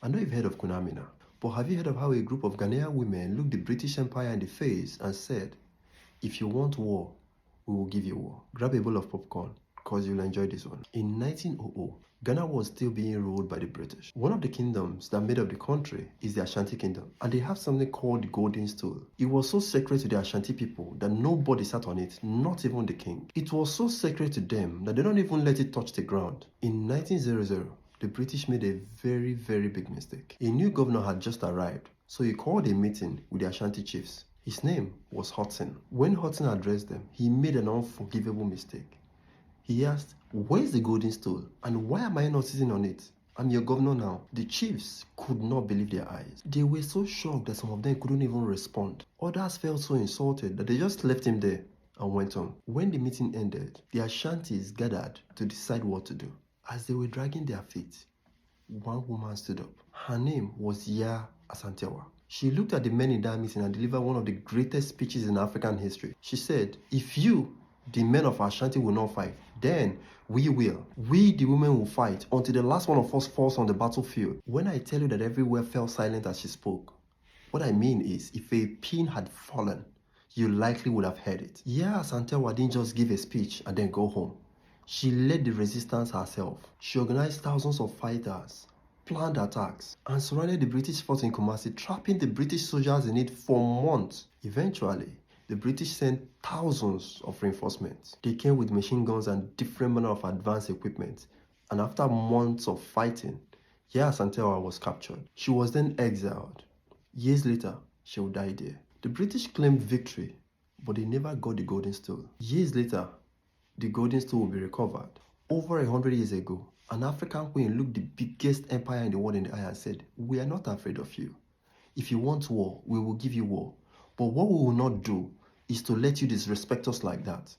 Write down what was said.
I know you've heard of Kunamina, but have you heard of how a group of Ghanaian women looked the British Empire in the face and said, if you want war, we will give you war. Grab a bowl of popcorn, cause you'll enjoy this one. In 1900, Ghana was still being ruled by the British. One of the kingdoms that made up the country is the Ashanti Kingdom, and they have something called the Golden Stool. It was so sacred to the Ashanti people that nobody sat on it, not even the king. It was so sacred to them that they don't even let it touch the ground. In 1900, the British made a very, very big mistake. A new governor had just arrived, so he called a meeting with the Ashanti chiefs. His name was Hudson. When Hudson addressed them, he made an unforgivable mistake. He asked, where's the golden stool? And why am I not sitting on it? I'm your governor now. The chiefs could not believe their eyes. They were so shocked that some of them couldn't even respond. Others felt so insulted that they just left him there and went on. When the meeting ended, the Ashantis gathered to decide what to do. As they were dragging their feet, one woman stood up. Her name was Yaa Asantewaa. She looked at the men in that meeting and delivered one of the greatest speeches in African history. She said, if you, the men of Ashanti, will not fight, then we will. We, the women, will fight until the last one of us falls on the battlefield. When I tell you that everywhere fell silent as she spoke, what I mean is, if a pin had fallen, you likely would have heard it. Yaa Asantewaa didn't just give a speech and then go home. She led the resistance herself. She organized thousands of fighters, planned attacks, and surrounded the British fort in Kumasi, trapping the British soldiers in it for months. Eventually, the British sent thousands of reinforcements. They came with machine guns and different manner of advanced equipment. And after months of fighting, Yaa Asantewaa was captured. She was then exiled. Years later, she would die there. The British claimed victory, but they never got the golden stool. Years later, the golden stool will be recovered. Over 100 years ago, an African queen looked the biggest empire in the world in the eye and said, we are not afraid of you. If you want war, we will give you war. But what we will not do is to let you disrespect us like that.